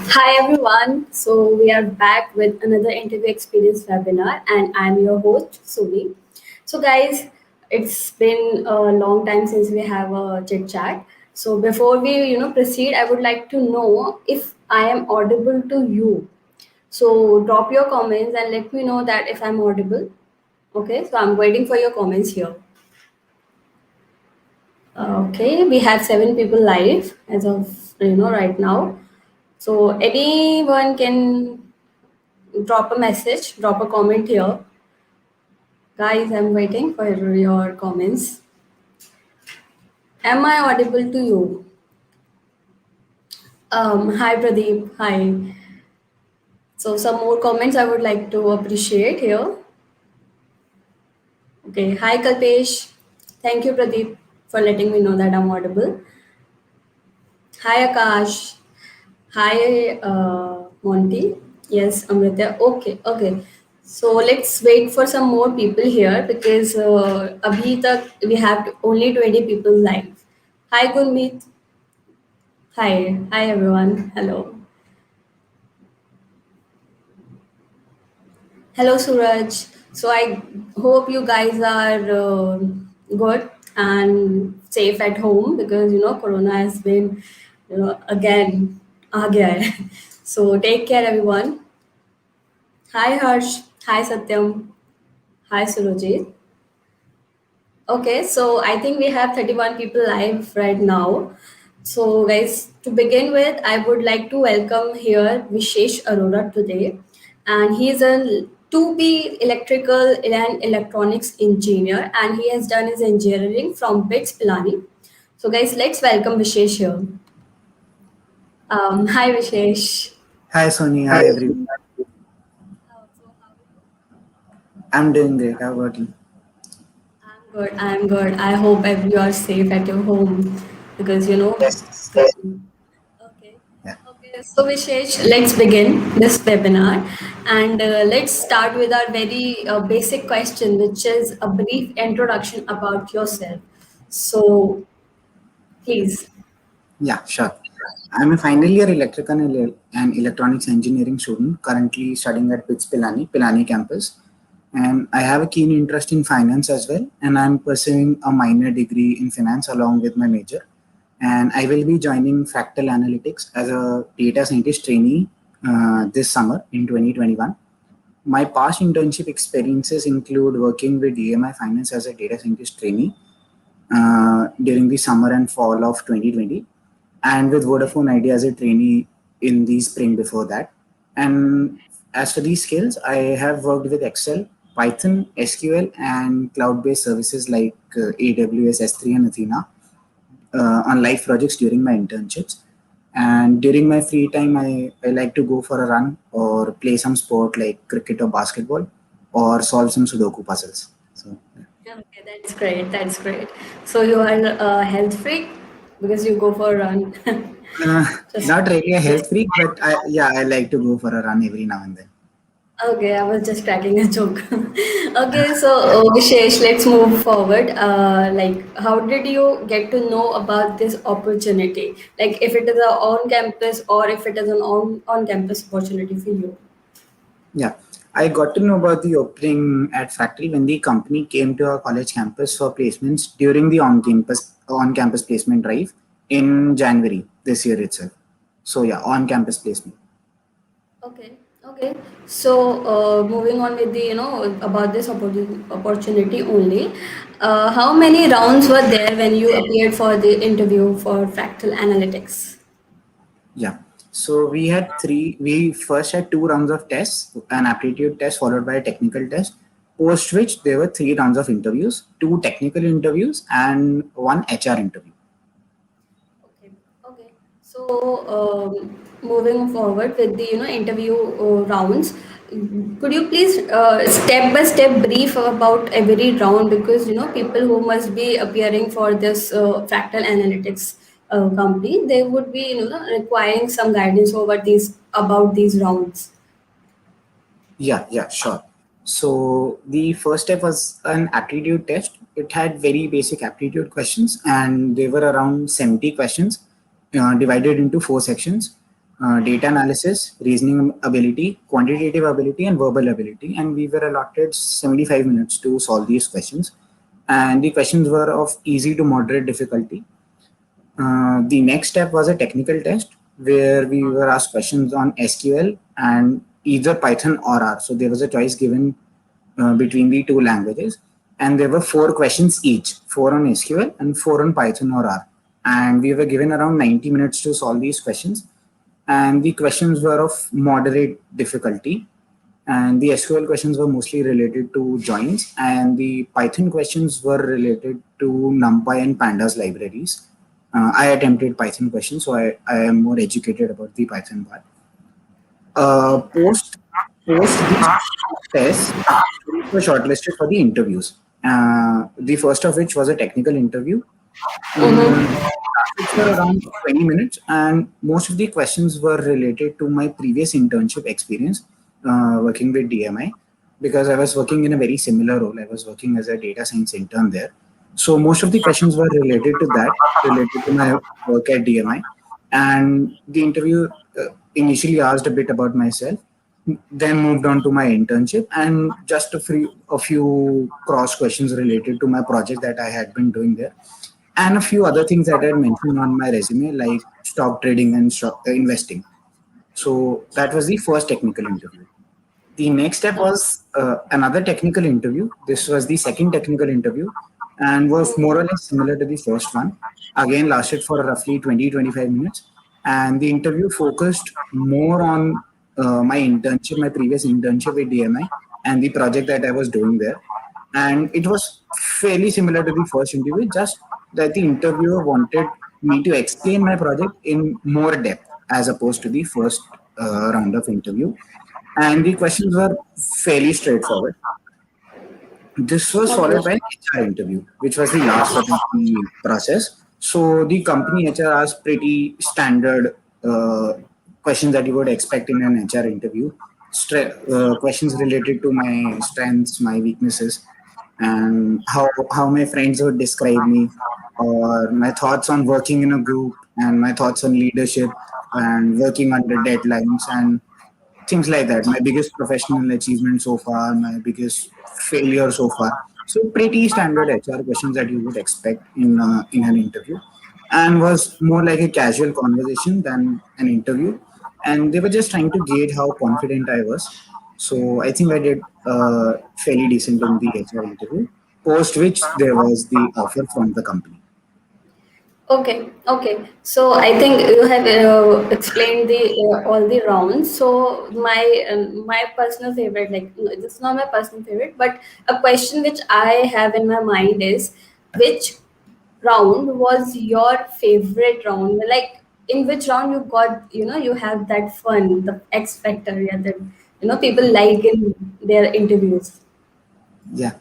Hi everyone. So we are back with another interview experience webinar, and I'm your host Sumi. So guys, it's been a long time since we have a chit chat. So before we proceed, I would like to know if I am audible to you. So drop your comments and let me know that if I'm audible. Okay. So I'm waiting for your comments here. Okay, we have 7 people live as of right now. So anyone can drop a message, drop a comment here. Guys, I'm waiting for your comments. Am I audible to you? Hi Pradeep, hi. So some more comments I would like to appreciate here. Okay, hi Kalpesh. Thank you Pradeep for letting me know that I'm audible. Hi Akash. Hi Monty. Yes, Amrita. Okay, okay. So let's wait for some more people here because abhi tak we have only 20 people live. Hi Gurmeet. Hi. Hi everyone. Hello. Hello Suraj. So I hope you guys are good and safe at home because Corona has been again aa gaya hai. So take care everyone. Hi Harsh. Hi Satyam. Hi Surajit. Okay, so I think we have 31 people live right now. So, guys, to begin with, I would like to welcome here Vishesh Arora today. And he is a 2B electrical and electronics engineer, and he has done his engineering from BITS Pilani. So, guys, let's welcome Vishesh here. Hi, Vishesh. Hi Sony, Hi. hi everyone. So, how are you? I'm doing great. How about you? I'm good. I'm good. I hope you are safe at your home because Yes. it's good. Okay. Yeah. Okay. So Vishesh, let's begin this webinar, and let's start with our very basic question, which is a brief introduction about yourself. So please. Yeah, sure. I'm a final year electrical and electronics engineering student currently studying at BITS Pilani campus. And I have a keen interest in finance as well. And I'm pursuing a minor degree in finance along with my major. And I will be joining Fractal Analytics as a data scientist trainee this summer in 2021. My past internship experiences include working with DMI Finance as a data scientist trainee during the summer and fall of 2020, and with Vodafone Idea as a trainee in the spring before that. And as for these skills, I have worked with Excel, Python, SQL, and cloud-based services like AWS S3 and Athena on live projects during my internships. And during my free time, I like to go for a run or play some sport like cricket or basketball or solve some Sudoku puzzles. So, Okay, that's great. That's great. So you are a health freak because you go for a run. uh, just, not really a just health freak, but I like to go for a run every now and then. Okay, I was just cracking a joke. Okay, so Vishesh, let's move forward. How did you get to know about this opportunity? Like, if it is a on-campus or if it is an on-campus opportunity for you. Yeah, I got to know about the opening at Fractal when the company came to our college campus for placements during the on-campus placement drive in January this year itself. So yeah, on-campus placement. Okay, okay. So, moving on with the, about this opportunity only. How many rounds were there when you appeared for the interview for Fractal Analytics? Yeah. So we had three. We first had 2 rounds of tests, an aptitude test followed by a technical test. Post which there were 3 rounds of interviews, 2 technical interviews, and one HR interview. Okay, okay. So, moving forward with the interview rounds, could you please step by step brief about every round because people who must be appearing for this fractal analytics company, they would be requiring some guidance over these about these rounds. Yeah, sure. So the first step was an aptitude test. It had very basic aptitude questions, and they were around 70 questions divided into 4 sections. data analysis, reasoning ability, quantitative ability, and verbal ability. And we were allotted 75 minutes to solve these questions. And the questions were of easy to moderate difficulty. The next step was a technical test where we were asked questions on SQL and either Python or R. So there was a choice given between the two languages, and there were four questions each: four on SQL and four on Python or R. And we were given around 90 minutes to solve these questions. And the questions were of moderate difficulty. And the SQL questions were mostly related to joins, and the Python questions were related to NumPy and Pandas libraries. I attempted Python questions, so I am more educated about the Python part. Post these tests, students were shortlisted for the interviews. The first of which was a technical interview. It lasted for around 20 minutes, and most of the questions were related to my previous internship experience working with DMI, because I was working in a very similar role. I was working as a data science intern there. So most of the questions were related to that, related to my work at DMI. And the interview initially asked a bit about myself, then moved on to my internship, and just a few cross questions related to my project that I had been doing there, and a few other things that I had mentioned on my resume, like stock trading and stock investing. So that was the first technical interview. The next step was another technical interview. This was the second technical interview and was more or less similar to the first one. Again, lasted for roughly 20-25 minutes. And the interview focused more on my internship, my previous internship with DMI, and the project that I was doing there. And it was fairly similar to the first interview, just that the interviewer wanted me to explain my project in more depth as opposed to the first round of interview. And the questions were fairly straightforward. This was Okay. followed by an HR interview, which was the last part of the process. So the company HR asked pretty standard questions that you would expect in an HR interview. Questions related to my strengths, my weaknesses, and how my friends would describe me, or my thoughts on working in a group, and my thoughts on leadership and working under deadlines, and things like that. My biggest professional achievement so far, my biggest failure so far. So pretty standard HR questions that you would expect in an interview, and was more like a casual conversation than an interview. And they were just trying to gauge how confident I was. So I think I did fairly decent in the HR interview. Post which there was the offer from the company. Okay, okay. So I think you have explained the all the rounds. So my personal favorite, like no, this is not my personal favorite, but a question which I have in my mind is, which round was your favorite round? Like in which round you got, you have that fun, the X factor, yeah, that people like in their interviews. Yeah.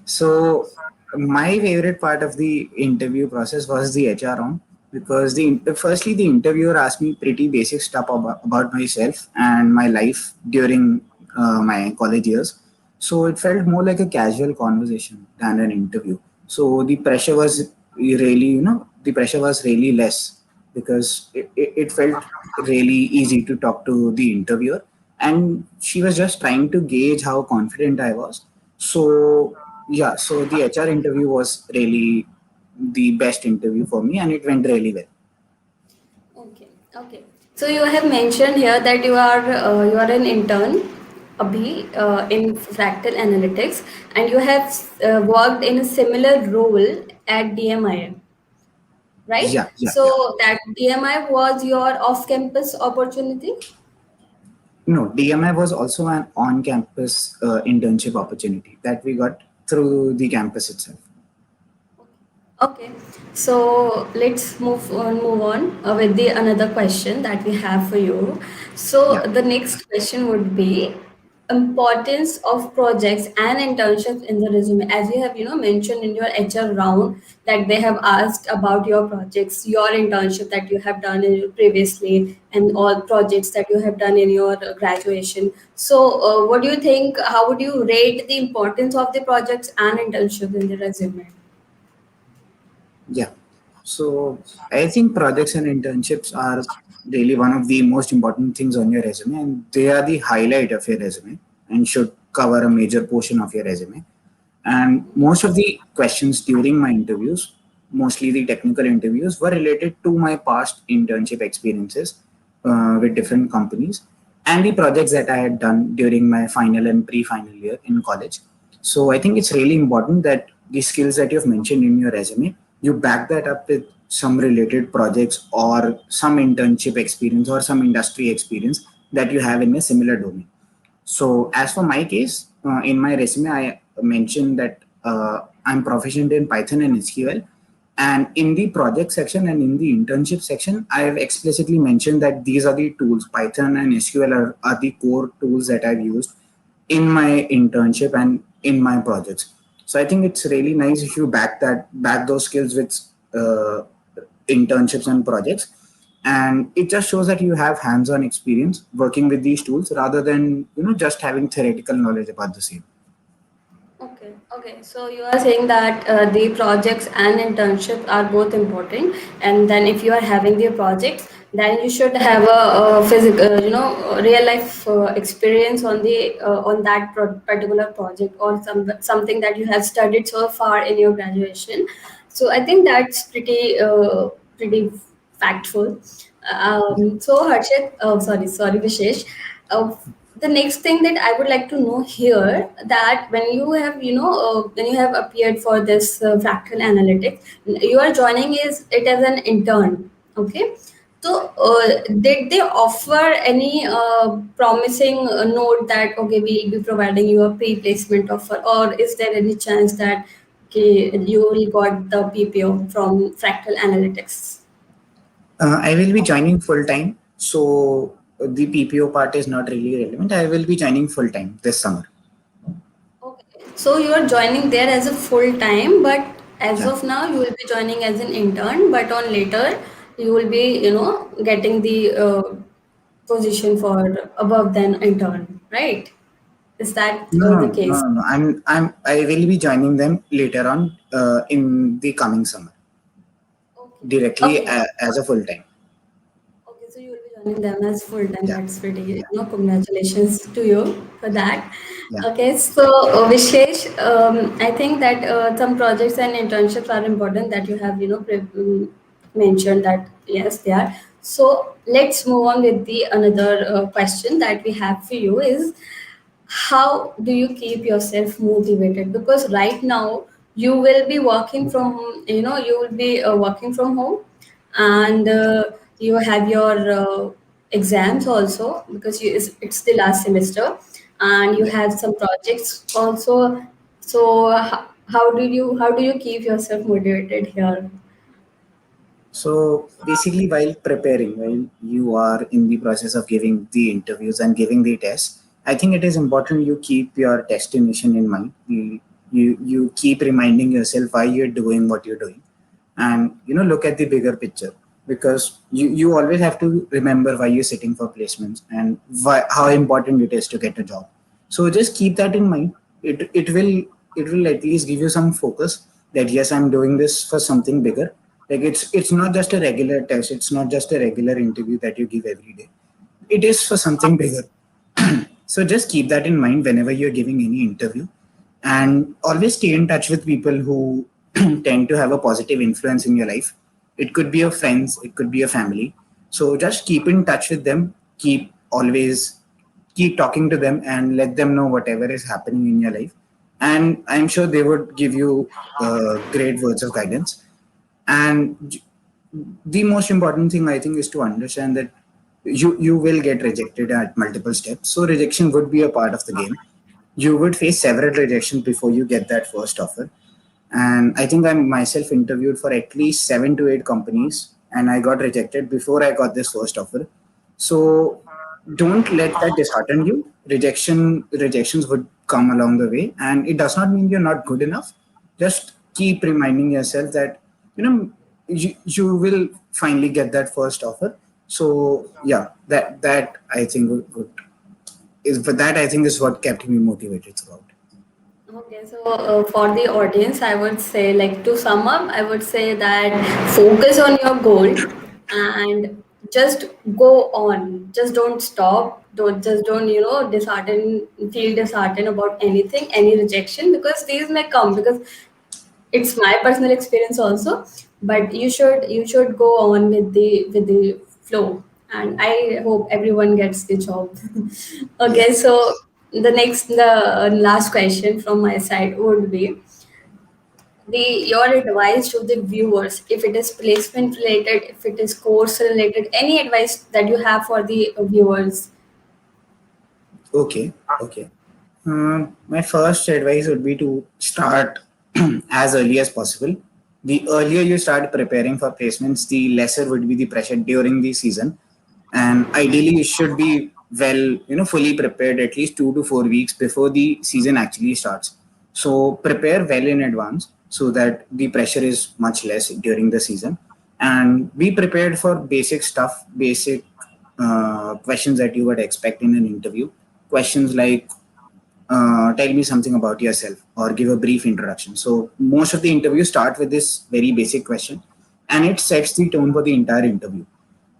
So my favorite part of the interview process was the HR round, because firstly the interviewer asked me pretty basic stuff about myself and my life during my college years. So it felt more like a casual conversation than an interview. So the pressure was really less, because it felt really easy to talk to the interviewer, and she was just trying to gauge how confident I was. So yeah, so the HR interview was really the best interview for me, and it went really well. Okay, okay. So you have mentioned here that you are an intern, Abhi, in Fractal Analytics, and you have worked in a similar role at DMI, right? Yeah, yeah, yeah. So that DMI was your off-campus opportunity. No, DMI was also an on-campus internship opportunity that we got through the campus itself. Okay, so let's move on with the another question that we have for you. So Yeah, the next question would be importance of projects and internships in the resume. As you have mentioned in your HR round that they have asked about your projects, your internship that you have done in previously, and all projects that you have done in your graduation. So what do you think? How would you rate the importance of the projects and internships in the resume? yeah. So I think projects and internships are really one of the most important things on your resume, and they are the highlight of your resume and should cover a major portion of your resume. And most of the questions during my interviews, mostly the technical interviews, were related to my past internship experiences with different companies and the projects that I had done during my final and pre-final year in college. So I think it's really important that the skills that you've mentioned in your resume, you back that up with some related projects or some internship experience or some industry experience that you have in a similar domain. So, as for my case, in my resume, I mentioned that I'm proficient in Python and SQL. And in the project section and in the internship section, I have explicitly mentioned that these are the tools. Python and SQL are the core tools that I've used in my internship and in my projects. So I think it's really nice if you back those skills with uh, internships and projects, and it just shows that you have hands-on experience working with these tools rather than just having theoretical knowledge about the same. Okay, okay. So you are saying that the projects and internship are both important, and then if you are having the projects, then you should have a physical, real life experience on the on that particular project or something that you have studied so far in your graduation. So I think that's pretty factful. So Harshit, sorry, Vishesh. Uh, the next thing that I would like to know here that when you have when you have appeared for this fractal analytics, you are joining is it as an intern, okay? So did they offer any promising note that okay we'll be providing you a pre-placement offer, or is there any chance that okay, you will got the PPO from fractal analytics? I will be joining full time, so the PPO part is not really relevant. I will be joining full time this summer. Okay. So you are joining there as a full time, but as Yeah. of now you will be joining as an intern, but on later you will be, getting the position for above than intern, right? Is that No, no, the no, case? no, no. I will be joining them later on in the coming summer Okay. directly Okay. as a full time. Okay, so you will be joining them as full time. Yeah, That's pretty, yeah, congratulations to you for that. yeah. Okay, so Vishesh, I think that some projects and internships are important that you have, mentioned that yes, they are. So let's move on with the another question that we have for you is how do you keep yourself motivated, because right now you will be working from you will be working from home, and you have your exams also because it's the last semester, and you Yeah. have some projects also. So how do you keep yourself motivated here? So basically, while preparing, while you are in the process of giving the interviews and giving the tests, I think it is important you keep your destination in mind. You keep reminding yourself why you're doing what you're doing, and look at the bigger picture, because you always have to remember why you're sitting for placements and how important it is to get a job. So just keep that in mind. It will at least give you some focus that yes, I'm doing this for something bigger. Like it's not just a regular test, it's not just a regular interview that you give every day. It is for something bigger. So just keep that in mind whenever you're giving any interview, and always stay in touch with people who tend to have a positive influence in your life. It could be your friends, it could be your family. So just keep in touch with them. Keep talking to them and let them know whatever is happening in your life. And I'm sure they would give you great words of guidance. And the most important thing I think is to understand that you will get rejected at multiple steps. So rejection would be a part of the game. You would face several rejections before you get that first offer. And I think I myself interviewed for at least 7 to 8 companies, and I got rejected before I got this first offer. So don't let that dishearten you. Rejections would come along the way, and it does not mean you're not good enough. Just keep reminding yourself that you will finally get that first offer. So yeah, that I think would is but that I think is what kept me motivated throughout. Okay, so for the audience, I would say, like to sum up, I would say that focus on your goal and just go on. Just don't stop. Don't dishearten, feel disheartened about anything, any rejection, because these may come, because it's my personal experience also. But you should go on with the flow, and I hope everyone gets the job. Okay, Yes. so the last question from my side would be the your advice to the viewers, if it is placement related, if it is course related, any advice that you have for the viewers. Okay. Okay. My first advice would be to start as early as possible. The earlier you start preparing for placements, the lesser would be the pressure during the season. And ideally, you should be well, fully prepared at least 2 to 4 weeks before the season actually starts. So prepare well in advance so that the pressure is much less during the season. And be prepared for basic stuff, basic questions that you would expect in an interview. Questions like tell me something about yourself or give a brief introduction. So most of the interviews start with this very basic question, and it sets the tone for the entire interview.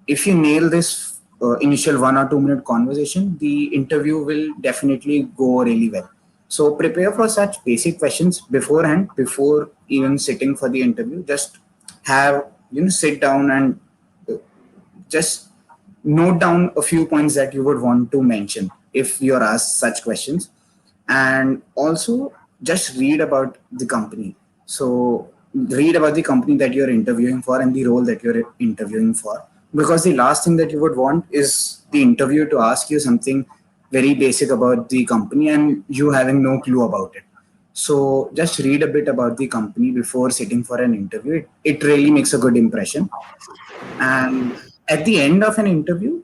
If you nail this initial 1 or 2 minute conversation, the interview will definitely go really well. So prepare for such basic questions beforehand, before even sitting for the interview. Just have sit down and uh, just note down a few points that you would want to mention if you're asked such questions, and also just read about the company. So read about the company that you're interviewing for and the role that you're interviewing for, because the last thing that you would want is the interviewer to ask you something very basic about the company and you having no clue about it. So just read a bit about the company before sitting for an interview. It really makes a good impression. And at the end of an interview,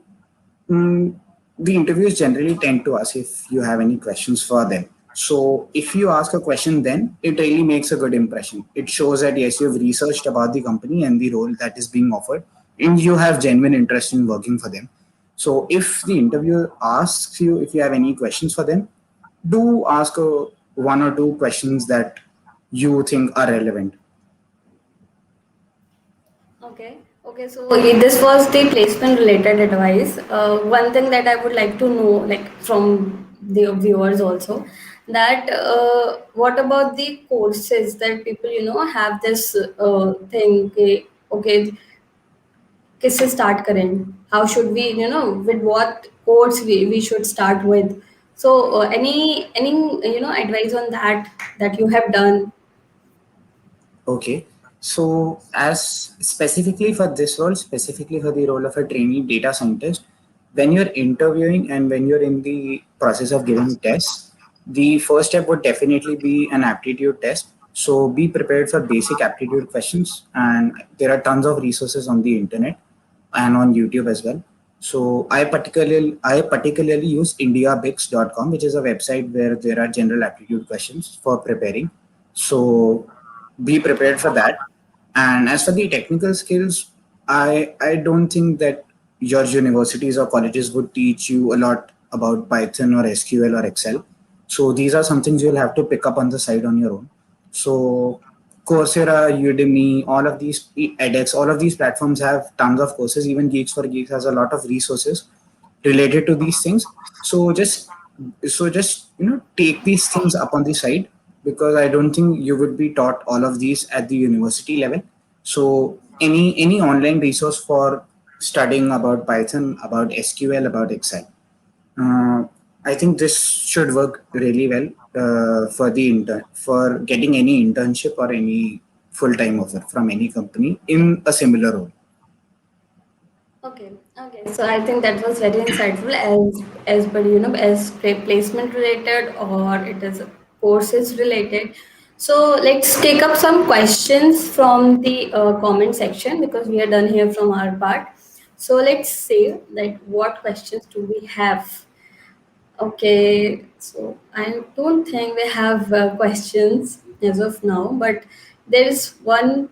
mm, the interviewers generally tend to ask if you have any questions for them. So if you ask a question, then it really makes a good impression. It shows that yes, you've researched about the company and the role that is being offered, and you have genuine interest in working for them. So if the interviewer asks you if you have any questions for them, do ask 1 or 2 questions that you think are relevant. Okay. Okay, so this was the placement related advice. One thing that I would like to know, like from the viewers also, that what about the courses that people have this thing? Okay, किससे start करें? How should we with what course we should start with? So any advice on that you have done? Okay. So, as specifically for this role, specifically for the role of a trainee data scientist, when you're interviewing and when you're in the process of giving tests, the first step would definitely be an aptitude test. So, be prepared for basic aptitude questions, and there are tons of resources on the internet and on YouTube as well. So, I particularly use indiabix.com, which is a website where there are general aptitude questions for preparing. So be prepared for that. And as for the technical skills, I don't think that your universities or colleges would teach you a lot about Python or SQL or Excel. So these are some things you'll have to pick up on the side on your own. So Coursera, Udemy, all of these edX, all of these platforms have tons of courses. Even Geeks4Geeks has a lot of resources related to these things. So just take these things up on the side, because I don't think you would be taught all of these at the university level. So any online resource for studying about Python, about SQL, about Excel, uh, I think this should work really well for getting any internship or any full time offer from any company in a similar role. Okay, okay. So I think that was very insightful, as but as placement related or it is courses related. So let's take up some questions from the comment section, because we are done here from our part. So let's see that what questions do we have. Okay, so I don't think we have questions as of now, but there is one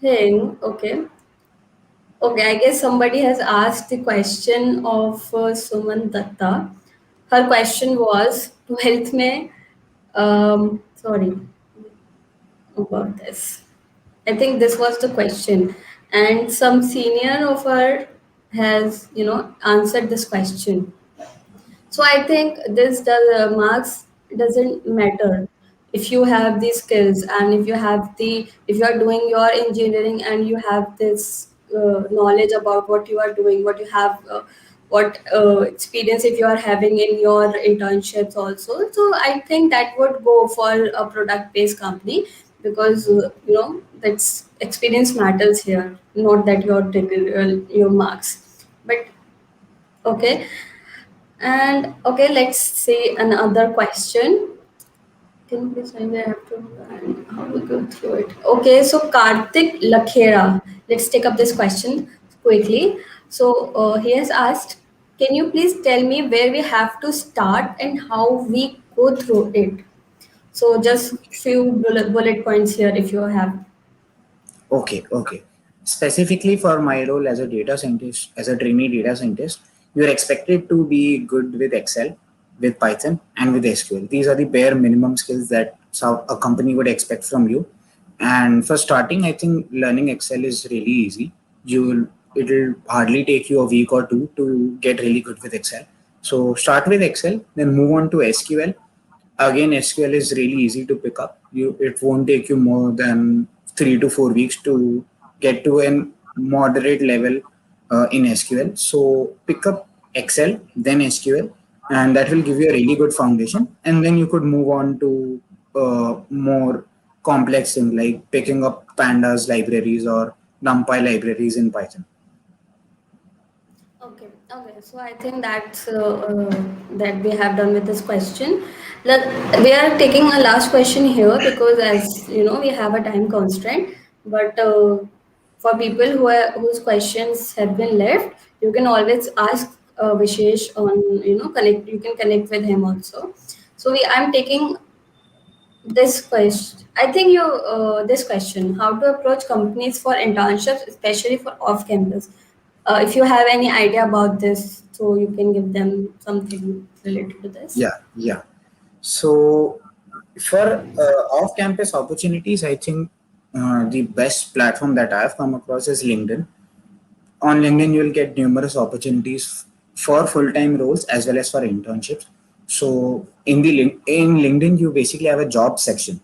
thing. Okay. Okay, I guess somebody has asked the question of Suman Datta. Her question was to health में Sorry about this. I think this was the question, and some senior of her has answered this question. So I think this does marks doesn't matter if you have these skills, and if you are doing your engineering and you have this knowledge about what you are doing, what you have, what experience if you are having in your internships also. So I think that would go for a product based company, because that's experience matters here, not that your degree, your marks. But okay. And okay, let's see another question. Can you please find I have to and how we go through it? Okay, so Karthik Lakhera, let's take up this question quickly. So he has asked, can you please tell me where we have to start and how we go through it? So just few bullet points here if you have. Okay, okay. Specifically for my role as a data scientist, as a trainee data scientist, you're expected to be good with Excel, with Python, and with SQL. These are the bare minimum skills that a company would expect from you. And for starting, I think learning Excel is really easy. You'll It'll hardly take you a week or two to get really good with Excel. So start with Excel, then move on to SQL. Again, SQL is really easy to pick up. It won't take you more than 3 to 4 weeks to get to a moderate level in SQL. So pick up Excel, then SQL, and that will give you a really good foundation. And then you could move on to more complex things like picking up pandas libraries or NumPy libraries in Python. Okay, okay. So I think that we have done with this question. Let, we are taking a last question here because, as you know, we have a time constraint. But for people whose questions have been left, you can always ask Vishesh on connect. You can connect with him also. So I'm taking this question. I think this question: how to approach companies for internships, especially for off-campus. If you have any idea about this, so you can give them something related to this. Yeah, yeah. So for off-campus opportunities, I think the best platform that I've come across is LinkedIn. On LinkedIn, you'll get numerous opportunities for full-time roles as well as for internships. So in LinkedIn, you basically have a job section.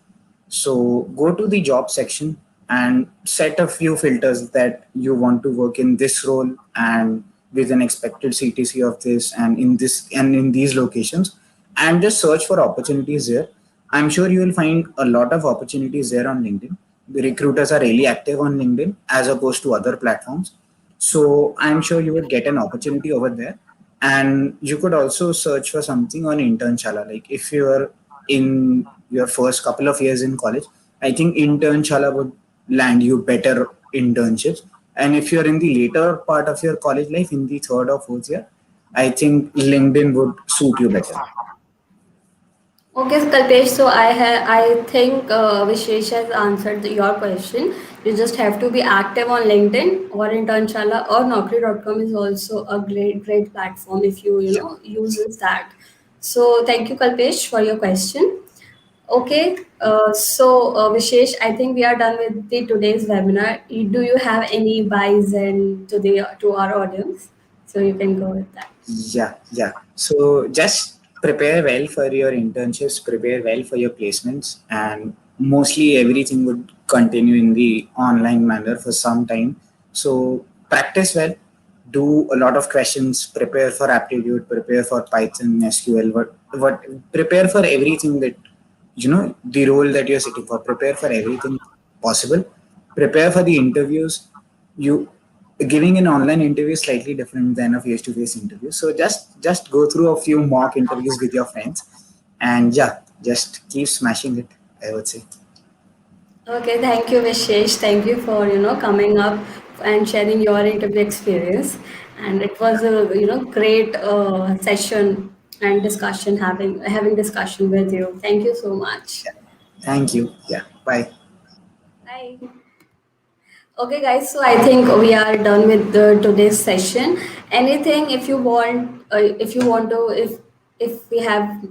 So go to the job section and set a few filters that you want to work in this role and with an expected CTC of this and in these locations, and just search for opportunities there. I'm sure you will find a lot of opportunities there on LinkedIn. The recruiters are really active on LinkedIn as opposed to other platforms. So I'm sure you would get an opportunity over there. And you could also search for something on Internshala. Like if you're in your first couple of years in college, I think Internshala would land you better internships. And if you're in the later part of your college life, in the third or fourth year, I think LinkedIn would suit you better. Okay, Kalpesh. So I think Vishesh has answered your question. You just have to be active on LinkedIn or Internshala or Naukri.com is also a great platform if Yeah. uses that. So thank you, Kalpesh, for your question. Okay, Vishesh, I think we are done with the today's webinar. Do you have any buys and to our audience? So you can go with that. Yeah, yeah. So just prepare well for your internships, prepare well for your placements, and mostly everything would continue in the online manner for some time. So practice well, do a lot of questions, prepare for aptitude, prepare for Python, SQL, what prepare for everything that the role that you're sitting for. Prepare for everything possible. Prepare for the interviews. You Giving an online interview is slightly different than a face-to-face interview. So just go through a few mock interviews with your friends, and yeah, just keep smashing it, I would say. Okay, thank you, Vishesh. Thank you for coming up and sharing your interview experience. And it was a great session and discussion having discussion with you. Thank you so much. Yeah. Thank you. Yeah. Bye. Bye. Okay, guys. So I think we are done with today's session. Anything if you want to if if we have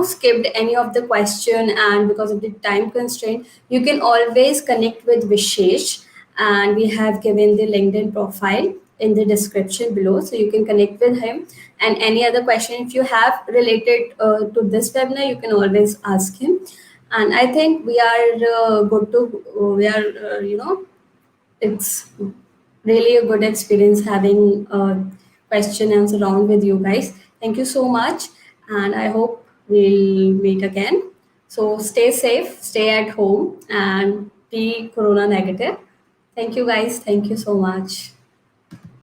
skipped any of the question and because of the time constraint, you can always connect with Vishesh, and we have given the LinkedIn profile in the description below, so you can connect with him. And any other question if you have related to this webinar, you can always ask him. And I think we are good to we are it's really a good experience having a question answer round with you guys. Thank you so much, and I hope we'll meet again. So stay safe, stay at home, and be corona negative. Thank you guys. Thank you so much.